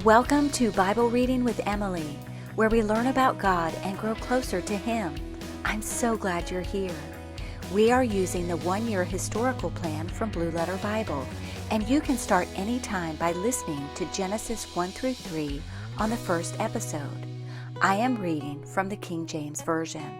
Welcome to Bible Reading with Emily, where we learn about God and grow closer to Him. I'm so glad you're here. We are using the one-year historical plan from Blue Letter Bible, and you can start anytime by listening to Genesis 1 through 3 on the first episode. I am reading from the King James Version.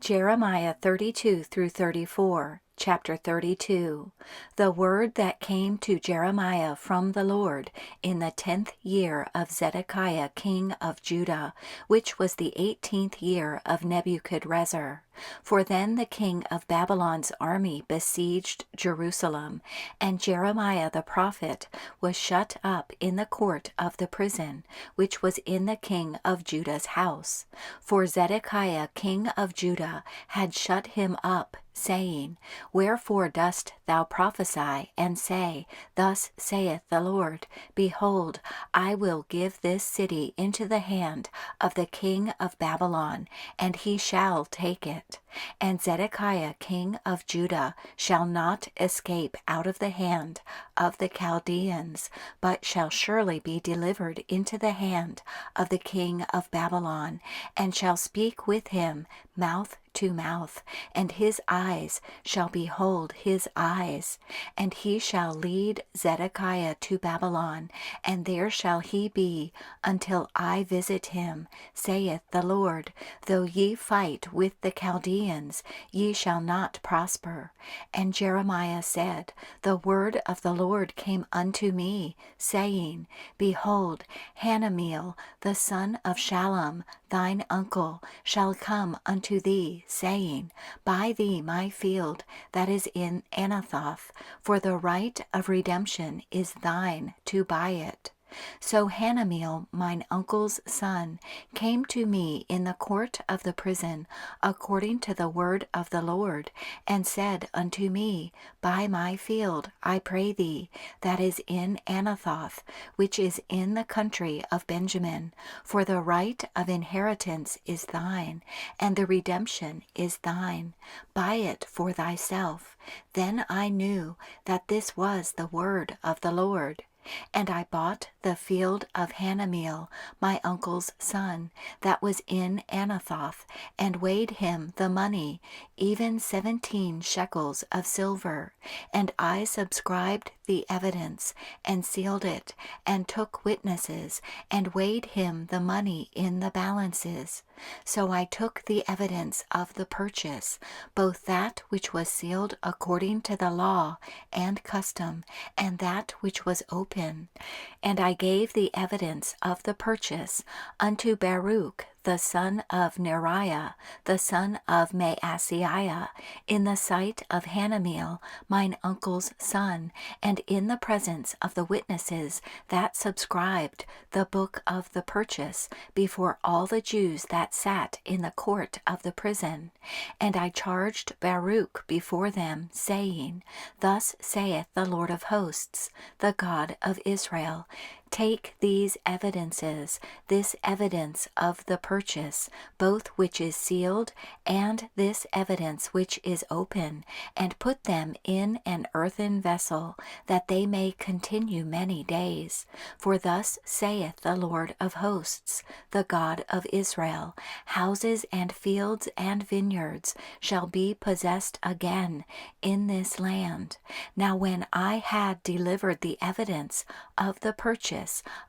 Jeremiah 32 through 34. Chapter 32. The word that came to Jeremiah from the Lord in the 10th year of Zedekiah king of Judah, which was the 18th year of Nebuchadrezzar. For then the king of Babylon's army besieged Jerusalem, and Jeremiah the prophet was shut up in the court of the prison, which was in the king of Judah's house. For Zedekiah king of Judah had shut him up, saying, Wherefore dost thou prophesy, and say, Thus saith the Lord, Behold, I will give this city into the hand of the king of Babylon, and he shall take it. And Zedekiah king of Judah shall not escape out of the hand of the Chaldeans, but shall surely be delivered into the hand of the king of Babylon, and shall speak with him mouth to mouth, and his eyes shall behold his eyes. And he shall lead Zedekiah to Babylon, and there shall he be until I visit him, saith the Lord. Though ye fight with the Chaldeans, ye shall not prosper. And Jeremiah said, The word of the Lord came unto me, saying, Behold, Hanameel, the son of Shallum, thine uncle, shall come unto thee, saying, Buy thee my field that is in Anathoth, for the right of redemption is thine to buy it. So Hanameel, mine uncle's son, came to me in the court of the prison, according to the word of the Lord, and said unto me, Buy my field, I pray thee, that is in Anathoth, which is in the country of Benjamin, for the right of inheritance is thine, and the redemption is thine. Buy it for thyself. Then I knew that this was the word of the Lord. And I bought the field of Hanameel, my uncle's son, that was in Anathoth, and weighed him the money, even 17 shekels of silver. And I subscribed the evidence, and sealed it, and took witnesses, and weighed him the money in the balances. So I took the evidence of the purchase, both that which was sealed according to the law and custom, and that which was open. And I gave the evidence of the purchase unto Baruch the son of Neriah, the son of Maaseiah, in the sight of Hanameel, mine uncle's son, and in the presence of the witnesses that subscribed the book of the purchase, before all the Jews that sat in the court of the prison. And I charged Baruch before them, saying, Thus saith the Lord of hosts, the God of Israel, Take these evidences, this evidence of the purchase, both which is sealed, and this evidence which is open, and put them in an earthen vessel, that they may continue many days. For thus saith the Lord of hosts, the God of Israel, Houses and fields and vineyards shall be possessed again in this land. Now when I had delivered the evidence of the purchase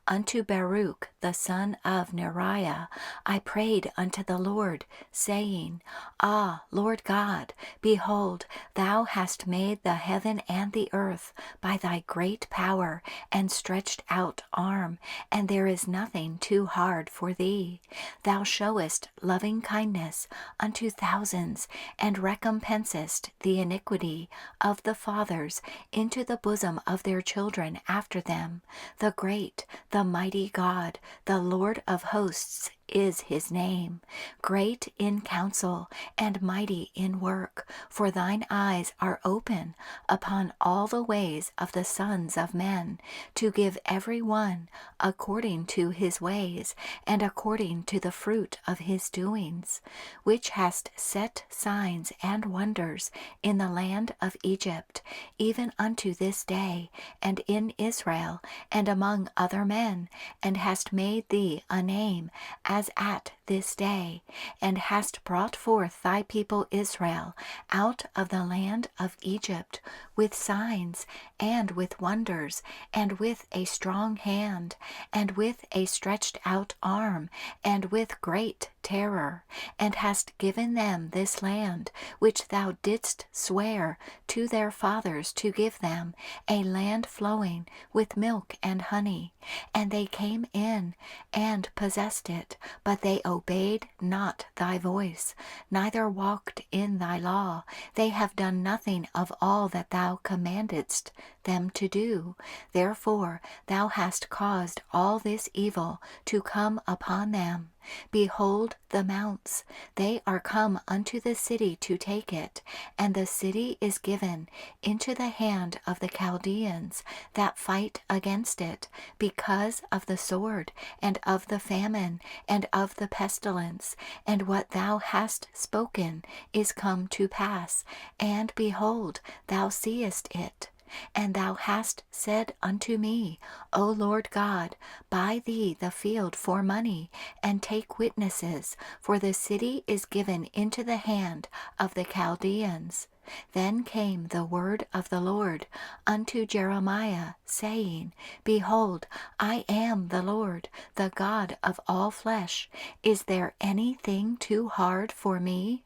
unto Baruch the son of Neriah, I prayed unto the Lord, saying, Ah, Lord God, behold, thou hast made the heaven and the earth by thy great power and stretched out arm, and there is nothing too hard for thee. Thou showest loving kindness unto thousands, and recompensest the iniquity of the fathers into the bosom of their children after them. The great, the mighty God, the Lord of hosts is his name, great in counsel and mighty in work, for thine eyes are open upon all the ways of the sons of men, to give every one according to his ways, and according to the fruit of his doings, which hast set signs and wonders in the land of Egypt, even unto this day, and in Israel, and among other men, and hast made thee a name as at this day, and hast brought forth thy people Israel out of the land of Egypt with signs, and with wonders, and with a strong hand, and with a stretched out arm, and with great terror, and hast given them this land, which thou didst swear to their fathers to give them, a land flowing with milk and honey. And they came in and possessed it, but they obeyed not thy voice, neither walked in thy law. They have done nothing of all that thou commandedst them to do. Therefore thou hast caused all this evil to come upon them. Behold the mounts, they are come unto the city to take it, and the city is given into the hand of the Chaldeans that fight against it, because of the sword, and of the famine, and of the pestilence. And what thou hast spoken is come to pass, and behold, thou seest it. And thou hast said unto me, O Lord God, buy thee the field for money, and take witnesses, for the city is given into the hand of the Chaldeans. Then came the word of the Lord unto Jeremiah, saying, Behold, I am the Lord, the God of all flesh. Is there anything too hard for me?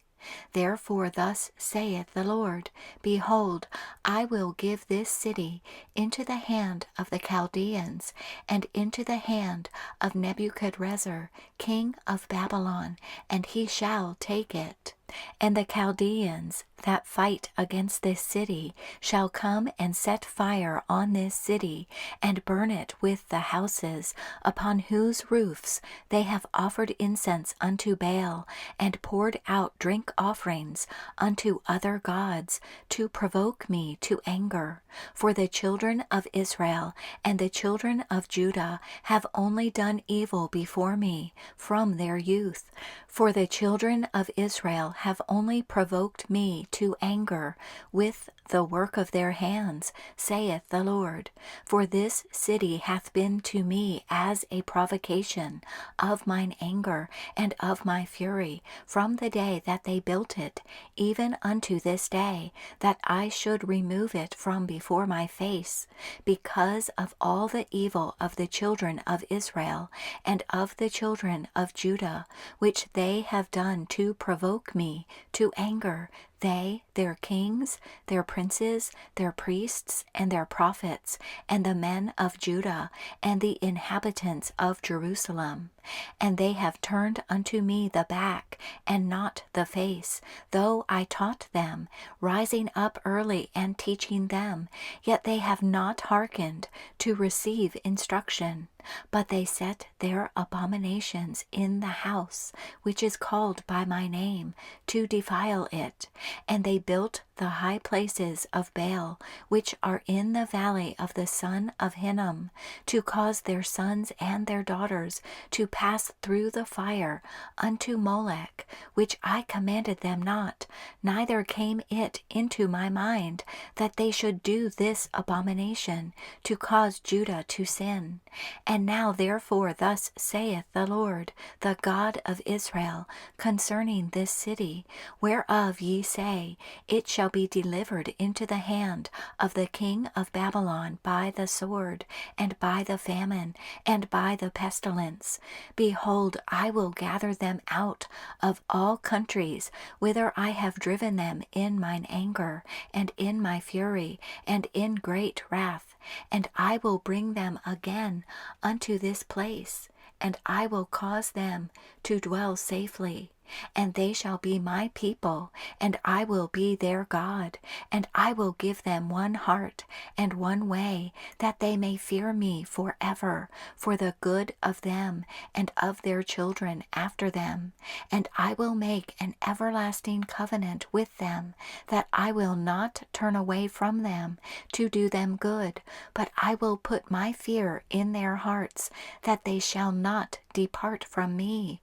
Therefore thus saith the Lord, Behold, I will give this city into the hand of the Chaldeans, and into the hand of Nebuchadrezzar, king of Babylon, and he shall take it. And the Chaldeans that fight against this city shall come and set fire on this city, and burn it with the houses, upon whose roofs they have offered incense unto Baal, and poured out drink offerings unto other gods, to provoke me to anger. For the children of Israel and the children of Judah have only done evil before me from their youth. For the children of Israel have only provoked me to anger with the work of their hands, saith the Lord. For this city hath been to me as a provocation of mine anger and of my fury, from the day that they built it, even unto this day, that I should remove it from before my face, because of all the evil of the children of Israel and of the children of Judah, which they have done to provoke me to anger, they, their kings, their princes, their priests, and their prophets, and the men of Judah, and the inhabitants of Jerusalem. And they have turned unto me the back, and not the face, though I taught them, rising up early and teaching them, yet they have not hearkened to receive instruction. But they set their abominations in the house, which is called by my name, to defile it. And they built the high places of Baal, which are in the valley of the son of Hinnom, to cause their sons and their daughters to pass through the fire unto Molech, which I commanded them not, neither came it into my mind that they should do this abomination, to cause Judah to sin. And now therefore thus saith the Lord, the God of Israel, concerning this city, whereof ye say, It shall be delivered into the hand of the king of Babylon by the sword, and by the famine, and by the pestilence. Behold, I will gather them out of all countries, whither I have driven them in mine anger, and in my fury, and in great wrath, and I will bring them again unto this place, and I will cause them to dwell safely. and they shall be my people, and I will be their God, and I will give them one heart and one way, that they may fear me forever, for the good of them and of their children after them. And I will make an everlasting covenant with them, that I will not turn away from them to do them good, but I will put my fear in their hearts, that they shall not depart from me.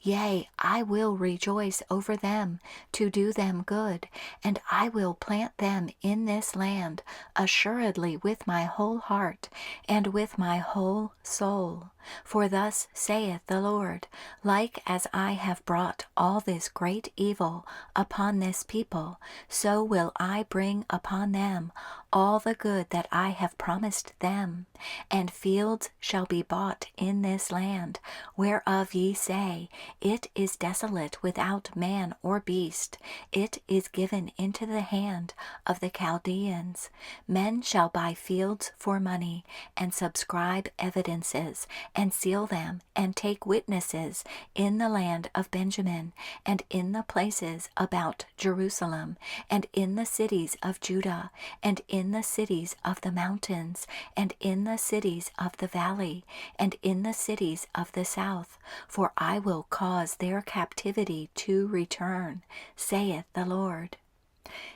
Yea, I will rejoice over them to do them good, and I will plant them in this land assuredly with my whole heart and with my whole soul. For thus saith the Lord, like as I have brought all this great evil upon this people, so will I bring upon them all the good that I have promised them. And fields shall be bought in this land, whereof ye say, It is desolate without man or beast. It is given into the hand of the Chaldeans. Men shall buy fields for money, and subscribe evidences, and seal them, and take witnesses in the land of Benjamin, and in the places about Jerusalem, and in the cities of Judah, and in the cities of the mountains, and in the cities of the valley, and in the cities of the south. For I will cause their captivity to return, saith the Lord.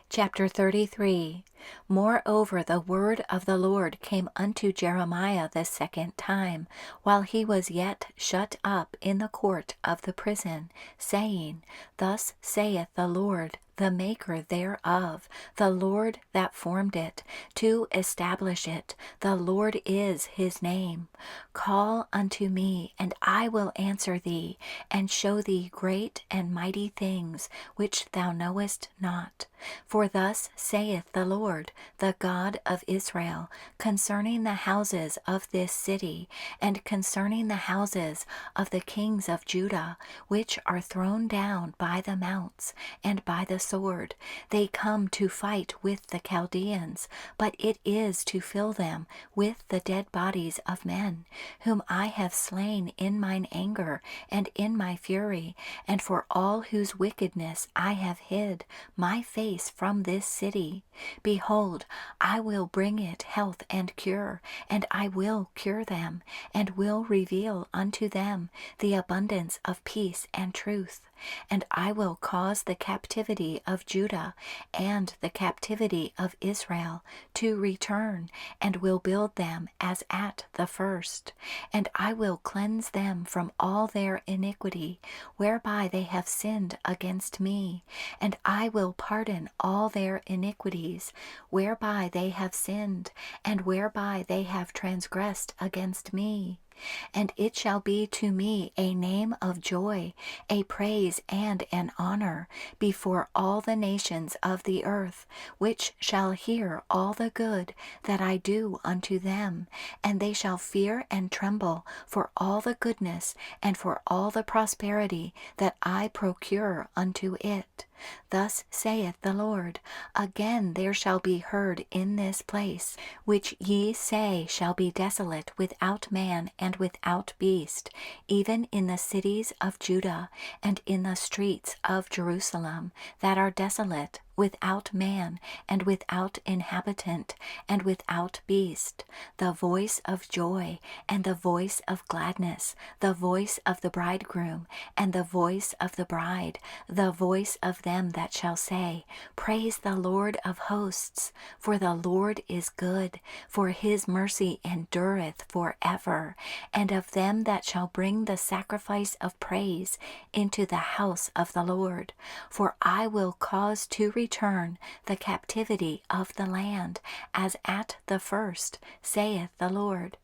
Chapter 33. Moreover, the word of the Lord came unto Jeremiah the second time, while he was yet shut up in the court of the prison, saying, Thus saith the Lord, the Maker thereof, the Lord that formed it, to establish it, the Lord is his name. Call unto me, and I will answer thee, and show thee great and mighty things which thou knowest not. For thus saith the Lord, the God of Israel, concerning the houses of this city, and concerning the houses of the kings of Judah, which are thrown down by the mounts and by the sword. They come to fight with the Chaldeans, but it is to fill them with the dead bodies of men, whom I have slain in mine anger and in my fury, and for all whose wickedness I have hid my face from this city. Behold, I will bring it health and cure, and I will cure them, and will reveal unto them the abundance of peace and truth. And I will cause the captivity of Judah and the captivity of Israel to return, and will build them as at the first. And I will cleanse them from all their iniquity, whereby they have sinned against me. And I will pardon all their iniquities, whereby they have sinned, and whereby they have transgressed against me. And it shall be to me a name of joy, a praise and an honor before all the nations of the earth, which shall hear all the good that I do unto them, and they shall fear and tremble for all the goodness and for all the prosperity that I procure unto it. Thus saith the Lord, Again there shall be heard in this place, which ye say shall be desolate without man and without beast, even in the cities of Judah, and in the streets of Jerusalem, that are desolate, without man, and without inhabitant, and without beast, the voice of joy, and the voice of gladness, the voice of the bridegroom, and the voice of the bride, the voice of them that shall say, Praise the Lord of hosts, for the Lord is good, for his mercy endureth forever, and of them that shall bring the sacrifice of praise into the house of the Lord. For I will cause to return the captivity of the land, as at the first, saith the Lord.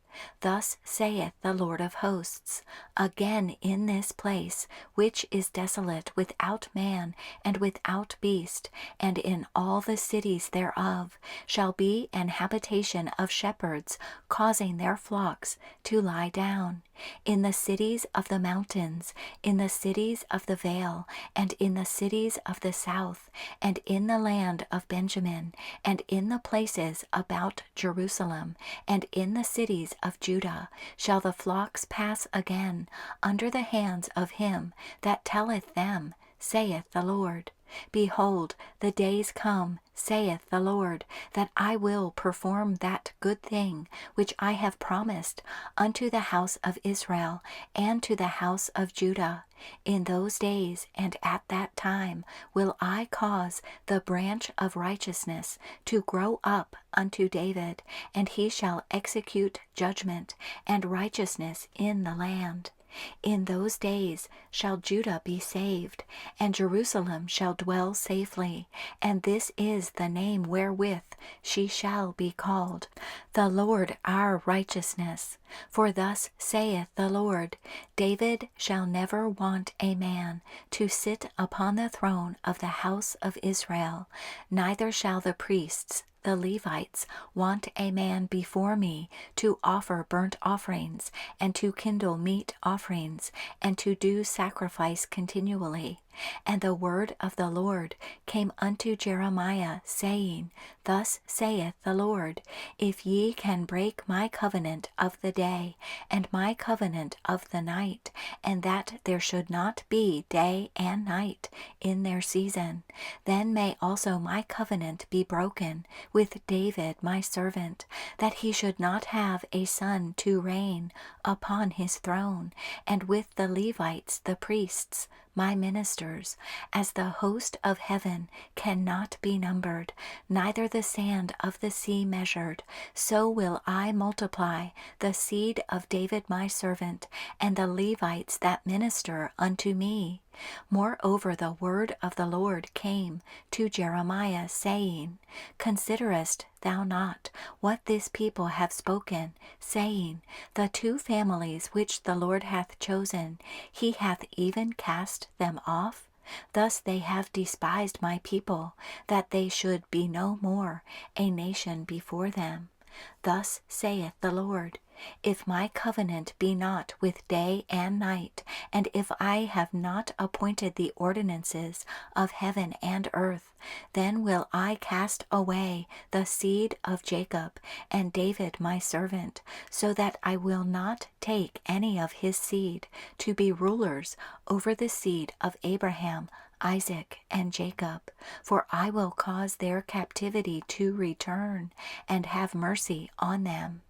Thus saith the Lord of hosts, Again in this place, which is desolate without man and without beast, and in all the cities thereof, shall be an habitation of shepherds, causing their flocks to lie down. in the cities of the mountains, in the cities of the vale, and in the cities of the south, and in the land of Benjamin, and in the places about Jerusalem, and in the cities of Judah, shall the flocks pass again under the hands of him that telleth them, saith the Lord. Behold, the days come, saith the Lord, that I will perform that good thing which I have promised unto the house of Israel and to the house of Judah. In those days and at that time will I cause the branch of righteousness to grow up unto David, and he shall execute judgment and righteousness in the land. In those days shall Judah be saved, and Jerusalem shall dwell safely, and this is the name wherewith she shall be called, the Lord our righteousness. For thus saith the Lord, David shall never want a man to sit upon the throne of the house of Israel, neither shall the priests, the Levites, want a man before me to offer burnt offerings, and to kindle meat offerings, and to do sacrifice continually. And the word of the Lord came unto Jeremiah, saying, Thus saith the Lord, If ye can break my covenant of the day, and my covenant of the night, and that there should not be day and night in their season, then may also my covenant be broken with David my servant, that he should not have a son to reign upon his throne, and with the Levites the priests, my ministers, as the host of heaven cannot be numbered, neither the sand of the sea measured, so will I multiply the seed of David my servant, and the Levites that minister unto me. Moreover, the word of the Lord came to Jeremiah, saying, Considerest thou not what this people have spoken, saying, The two families which the Lord hath chosen, he hath even cast them off? Thus they have despised my people, that they should be no more a nation before them. Thus saith the Lord, If my covenant be not with day and night, and if I have not appointed the ordinances of heaven and earth, then will I cast away the seed of Jacob and David my servant, so that I will not take any of his seed to be rulers over the seed of Abraham, Isaac, and Jacob, for I will cause their captivity to return, and have mercy on them.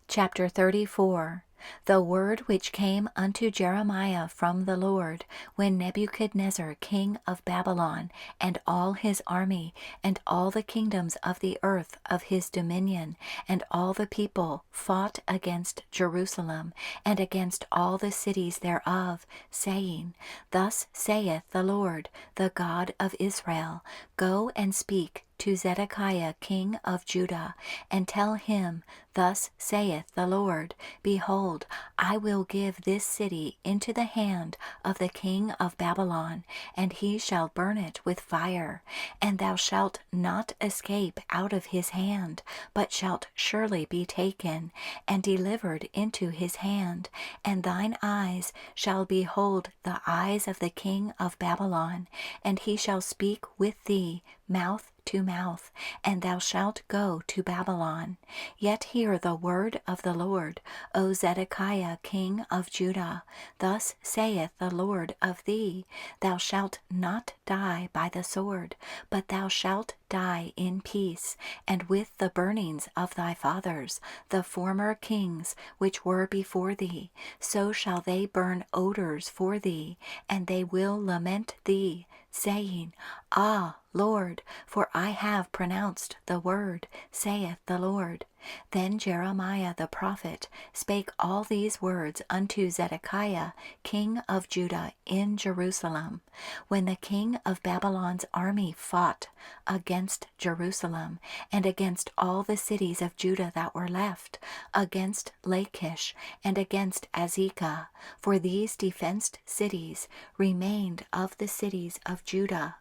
Chapter 34. The word which came unto Jeremiah from the Lord, when Nebuchadnezzar king of Babylon, and all his army, and all the kingdoms of the earth of his dominion, and all the people fought against Jerusalem, and against all the cities thereof, saying, Thus saith the Lord, the God of Israel, Go and speak to Zedekiah king of Judah, and tell him, Thus saith the Lord, Behold, I will give this city into the hand of the king of Babylon, and he shall burn it with fire, and thou shalt not escape out of his hand, but shalt surely be taken, and delivered into his hand, and thine eyes shall behold the eyes of the king of Babylon, and he shall speak with thee mouth to mouth, and thou shalt go to Babylon. Yet hear the word of the Lord, O Zedekiah king of Judah. Thus saith the Lord of thee, Thou shalt not die by the sword, but thou shalt die in peace, and with the burnings of thy fathers, the former kings which were before thee, so shall they burn odors for thee, and they will lament thee, saying, Ah, Lord, for I have pronounced the word, saith the Lord. Then Jeremiah the prophet spake all these words unto Zedekiah king of Judah in Jerusalem, when the king of Babylon's army fought against Jerusalem, and against all the cities of Judah that were left, against Lachish, and against Azekah, for these defenced cities remained of the cities of Judah.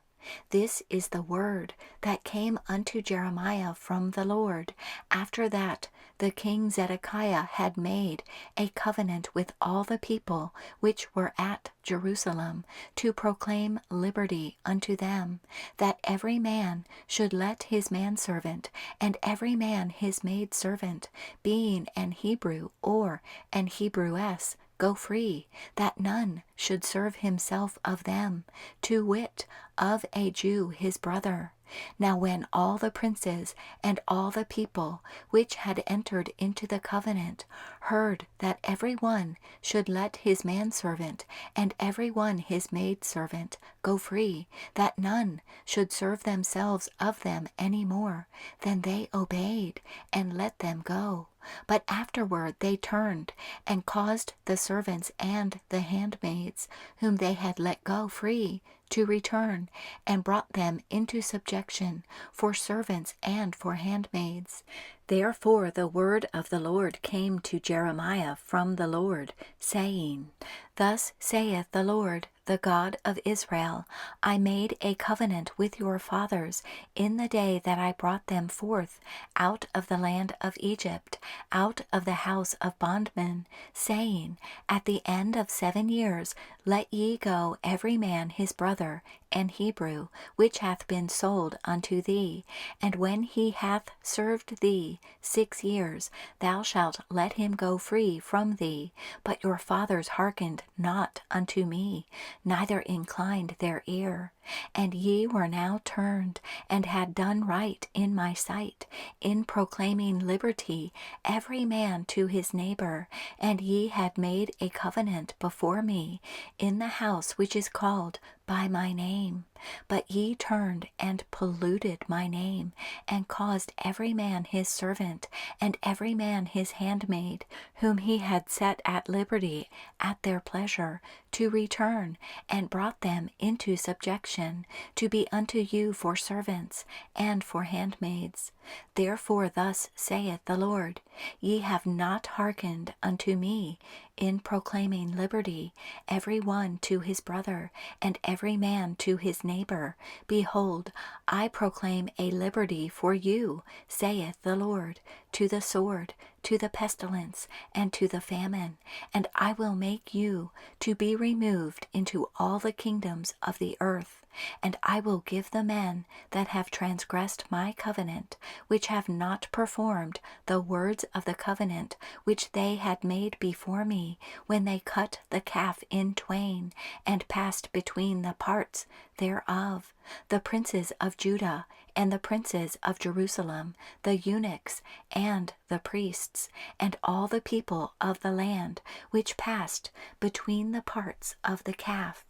This is the word that came unto Jeremiah from the Lord, after that the king Zedekiah had made a covenant with all the people which were at Jerusalem, to proclaim liberty unto them, that every man should let his manservant and every man his maidservant, being an Hebrew or an Hebrewess, go free, that none should serve himself of them, to wit, of a Jew his brother. Now when all the princes and all the people which had entered into the covenant heard that every one should let his manservant and every one his maidservant go free, that none should serve themselves of them any more, then they obeyed and let them go. But afterward they turned and caused the servants and the handmaids, whom they had let go free, to return, and brought them into subjection, for servants and for handmaids. Therefore the word of the Lord came to Jeremiah from the Lord, saying, Thus saith the Lord, the God of Israel, I made a covenant with your fathers in the day that I brought them forth out of the land of Egypt, out of the house of bondmen, saying, At the end of 7 years let ye go every man his brother, an Hebrew, which hath been sold unto thee, and when he hath served thee 6 years, thou shalt let him go free from thee. But your fathers hearkened not unto me, neither inclined their ear. And ye were now turned, and had done right in my sight, in proclaiming liberty every man to his neighbor, and ye had made a covenant before me in the house which is called by my name. But ye turned and polluted my name, and caused every man his servant, and every man his handmaid, whom he had set at liberty at their pleasure, to return, and brought them into subjection, to be unto you for servants and for handmaids. Therefore thus saith the Lord, Ye have not hearkened unto me in proclaiming liberty, every one to his brother, and every man to his neighbor. Behold, I proclaim a liberty for you, saith the Lord, to the sword, to the pestilence, and to the famine, and I will make you to be removed into all the kingdoms of the earth. And I will give the men that have transgressed my covenant, which have not performed the words of the covenant which they had made before me, when they cut the calf in twain, and passed between the parts thereof, the princes of Judah, and the princes of Jerusalem, the eunuchs, and the priests, and all the people of the land, which passed between the parts of the calf.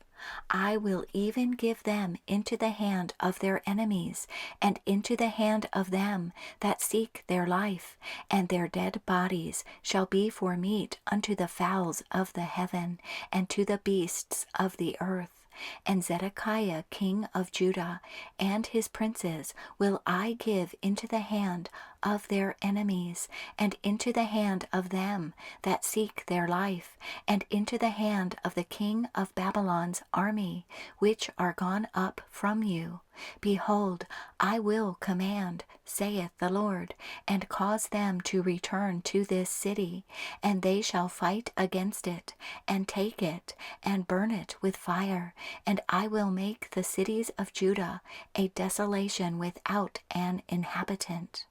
I will even give them into the hand of their enemies, and into the hand of them that seek their life, and their dead bodies shall be for meat unto the fowls of the heaven, and to the beasts of the earth. And Zedekiah king of Judah and his princes will I give into the hand of their enemies, and into the hand of them that seek their life, and into the hand of the king of Babylon's army, which are gone up from you. Behold, I will command, saith the Lord, and cause them to return to this city, and they shall fight against it, and take it, and burn it with fire, and I will make the cities of Judah a desolation without an inhabitant.